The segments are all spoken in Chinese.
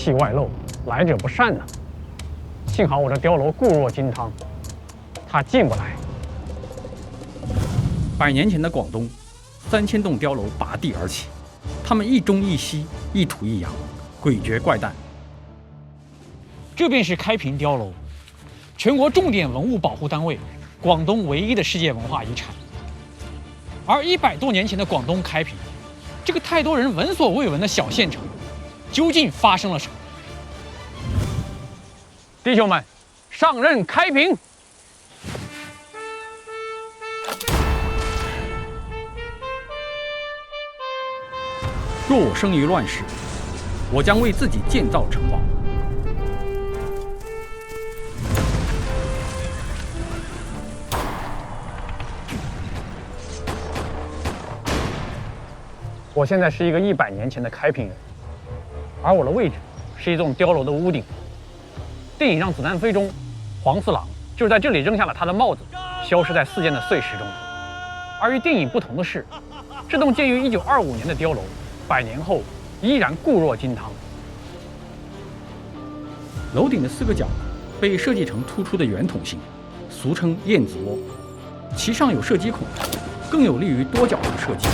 气外露，来者不善呢。幸好我这碉楼固若金汤，他进不来。100年前的广东，3000栋碉楼拔地而起，它们一中一西，一土一洋，诡谲怪诞。这便是开平碉楼，全国重点文物保护单位，广东唯一的世界文化遗产。而100多年前的广东开平，这个太多人闻所未闻的小县城，究竟发生了什么？弟兄们，上任开平！若我生于乱世，我将为自己建造城堡。我现在是一个100年前的开平人，而我的位置是一栋碉楼的屋顶。电影《让子弹飞》中，黄四郎就是在这里扔下了他的帽子，消失在4溅的碎石中。而与电影不同的是，这栋建于1925年的碉楼，100年后依然固若金汤。楼顶的4个角被设计成突出的圆筒形，俗称燕子窝，其上有射击孔，更有利于多角度射击。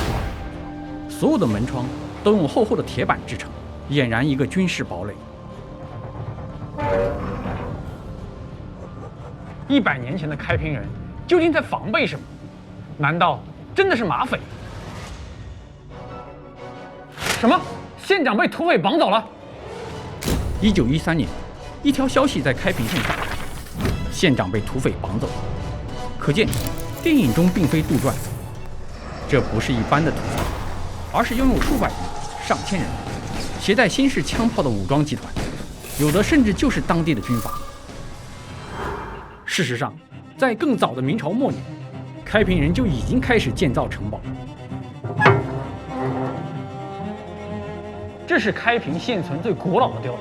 所有的门窗都用厚厚的铁板制成，俨然一个军事堡垒。100年前的开平人究竟在防备什么？难道真的是马匪？什么？县长被土匪绑走了？1913年，一条消息在开平县炸开，县长被土匪绑走了。可见，电影中并非杜撰，这不是一般的土匪，而是拥有数百人、上千人，携带新式枪炮的武装集团，有的甚至就是当地的军阀。事实上，在更早的明朝末年，开平人就已经开始建造城堡。这是开平现存最古老的碉楼，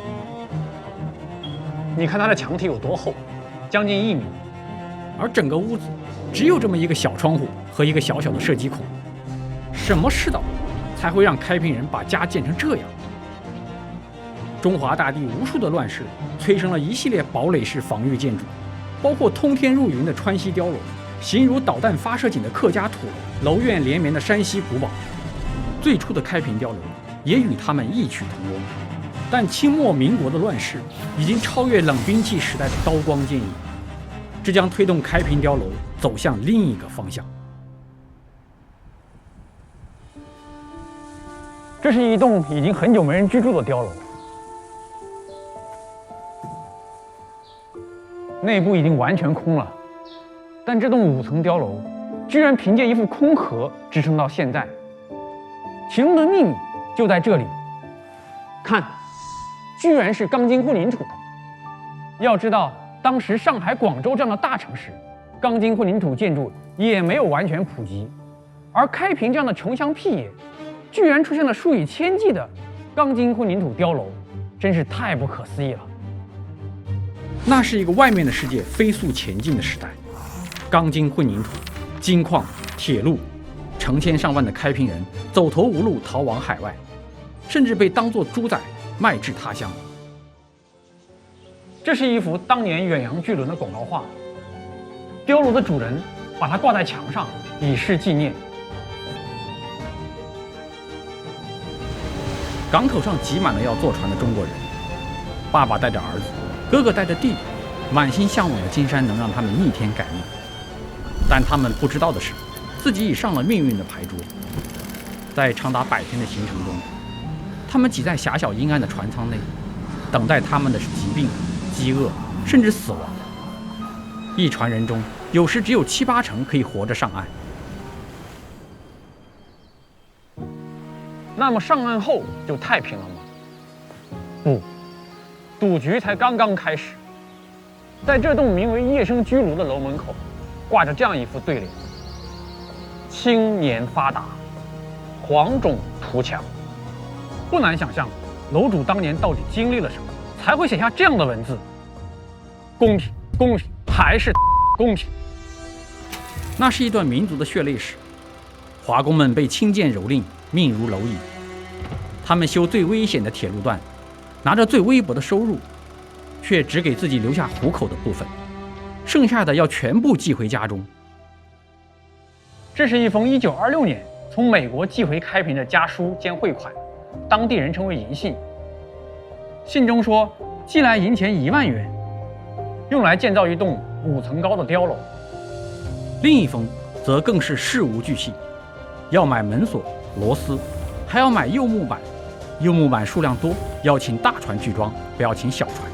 你看它的墙体有多厚，将近1米，而整个屋子只有这么一个小窗户和一个小小的射击孔。什么世道才会让开平人把家建成这样？中华大地无数的乱世，催生了一系列堡垒式防御建筑，包括通天入云的川西碉楼，形如导弹发射井的客家土楼，楼院连绵的山西古堡。最初的开平碉楼也与他们异曲同工，但清末民国的乱世已经超越冷兵器时代的刀光剑影，这将推动开平碉楼走向另一个方向。这是一栋已经很久没人居住的碉楼，内部已经完全空了，但这栋5层碉楼居然凭借一副空壳支撑到现在，其中的秘密就在这里。看，居然是钢筋混凝土的。要知道，当时上海、广州这样的大城市，钢筋混凝土建筑也没有完全普及，而开平这样的穷乡僻野，居然出现了数以千计的钢筋混凝土碉楼，真是太不可思议了。那是一个外面的世界飞速前进的时代，钢筋混凝土、金矿、铁路，成千上万的开平人走投无路逃往海外，甚至被当作猪仔卖至他乡。这是一幅当年远洋巨轮的广告画，碉楼的主人把它挂在墙上，以示纪念。港口上挤满了要坐船的中国人，爸爸带着儿子，哥哥带着弟弟，满心向往的金山能让他们逆天改命。但他们不知道的是，自己已上了命运的牌桌。在长达100天的行程中，他们挤在狭小阴暗的船舱内，等待他们的是疾病、饥饿，甚至死亡。一船人中，有时只有7、8成可以活着上岸。那么上岸后就太平了吗？不，赌局才刚刚开始。在这栋名为夜生居炉的楼门口，挂着这样一副对联：青年发达，黄种图强。不难想象，楼主当年到底经历了什么，才会写下这样的文字：公平，公平，还是公平。那是一段民族的血泪史。华工们被轻剑蹂躏，命如蝼蚁。他们修最危险的铁路段，拿着最微薄的收入，却只给自己留下糊口的部分，剩下的要全部寄回家中。这是一封1926年从美国寄回开平的家书兼汇款，当地人称为银信。信中说，寄来银钱1万元，用来建造一栋5层高的碉楼。另一封则更是事无巨细，要买门锁、螺丝，还要买柚木板。柚木板数量多，要请大船去装，不要请小船。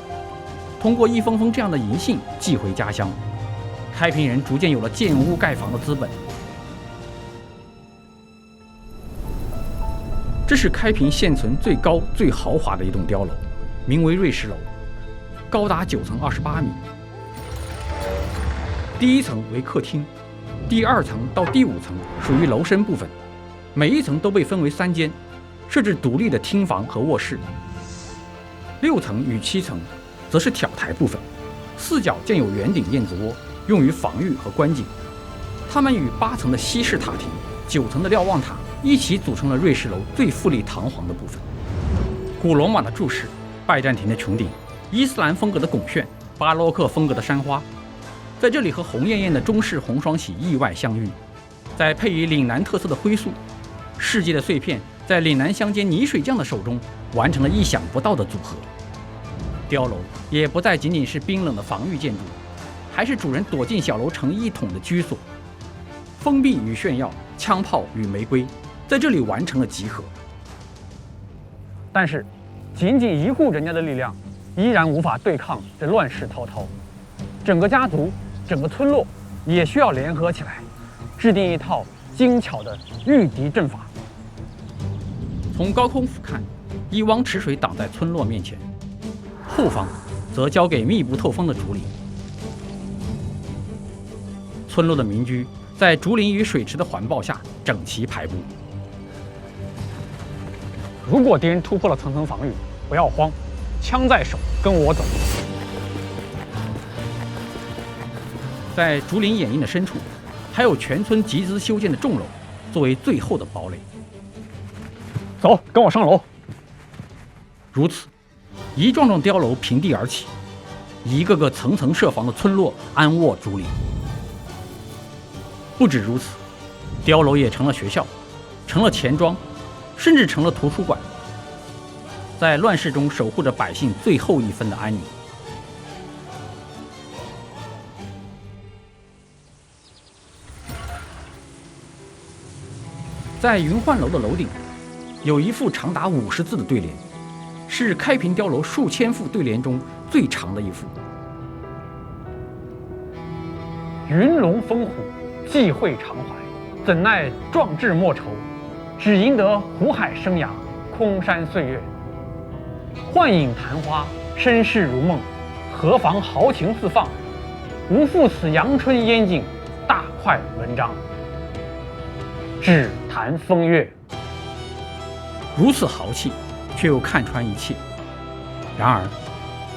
通过一封封这样的银信寄回家乡，开平人逐渐有了建屋盖房的资本。这是开平现存最高最豪华的一栋碉楼，名为瑞士楼，高达9层28米。第1层为客厅，第2层到第5层属于楼身部分，每一层都被分为3间，设置独立的厅房和卧室。6层与7层则是挑台部分，4角建有圆顶燕子窝，用于防御和观景。它们与8层的西式塔亭、9层的瞭望塔一起组成了瑞士楼最富丽堂皇的部分。古罗马的柱式、拜占庭的穹顶、伊斯兰风格的拱券、巴洛克风格的山花，在这里和红艳艳的中式红双喜意外相遇。再配以岭南特色的灰塑，世界的碎片在岭南乡间泥水匠的手中完成了意想不到的组合。碉楼也不再仅仅是冰冷的防御建筑，还是主人躲进小楼成一统的居所。封闭与炫耀，枪炮与玫瑰，在这里完成了集合。但是，仅仅一户人家的力量，依然无法对抗这乱世滔滔。整个家族、整个村落也需要联合起来，制定一套精巧的御敌阵法。从高空俯瞰，一汪池水挡在村落面前，后方则交给密不透风的竹林。村落的民居在竹林与水池的环抱下整齐排布。如果敌人突破了层层防御，不要慌，枪在手，跟我走。在竹林掩映的深处，还有全村集资修建的重楼，作为最后的堡垒。走，跟我上楼。如此，一幢幢碉楼平地而起，一个个层层设防的村落安卧竹林。不止如此，碉楼也成了学校，成了钱庄，甚至成了图书馆，在乱世中守护着百姓最后一分的安宁。在云幻楼的楼顶，有一副长达50字的对联，是开平碉楼数千副对联中最长的一副。云龙风虎，际会常怀，怎奈壮志莫酬，只赢得湖海生涯，空山岁月。幻影昙花，身世如梦，何妨豪情四放，无负此阳春烟景，大快文章。只谈风月。如此豪气，却又看穿一切。然而，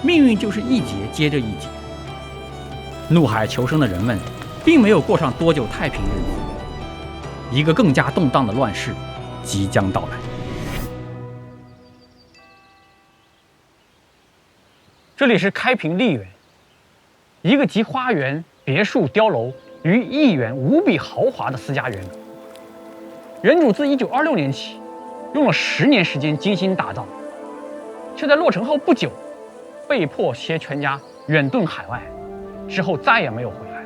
命运就是一劫接着一劫。怒海求生的人们，并没有过上多久太平日子。一个更加动荡的乱世即将到来。这里是开平丽园，一个集花园、别墅、碉楼于一园无比豪华的私家园。园主自1926年起，用了10年时间精心打造，却在落成后不久，被迫携全家远遁海外，之后再也没有回来。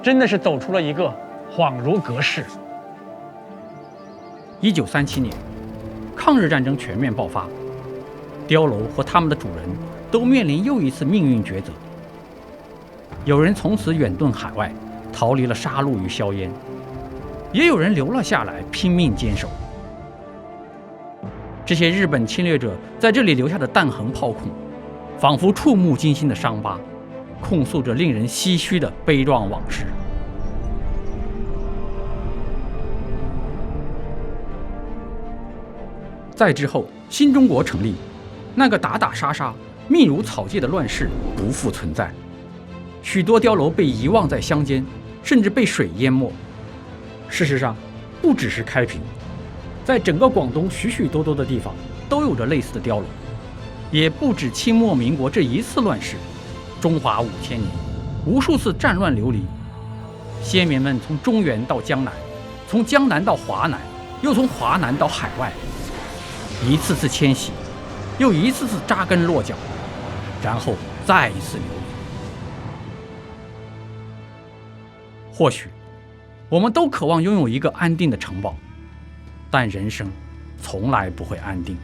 真的是走出了一个恍如隔世。1937年，抗日战争全面爆发，碉楼和他们的主人都面临又一次命运抉择。有人从此远遁海外，逃离了杀戮与硝烟，也有人留了下来，拼命坚守。这些日本侵略者在这里留下的弹痕炮孔，仿佛触目惊心的伤疤，控诉着令人唏嘘的悲壮往事。再之后，新中国成立，那个打打杀杀、密如草芥的乱世不复存在，许多碉楼被遗忘在乡间，甚至被水淹没。事实上，不只是开平，在整个广东许许多多的地方都有着类似的碉楼，也不止清末民国这一次乱世，中华5000年，无数次战乱流离，先民们从中原到江南，从江南到华南，又从华南到海外，一次次迁徙，又一次次扎根落脚，然后再一次流离。或许我们都渴望拥有一个安定的城堡，但人生从来不会安定。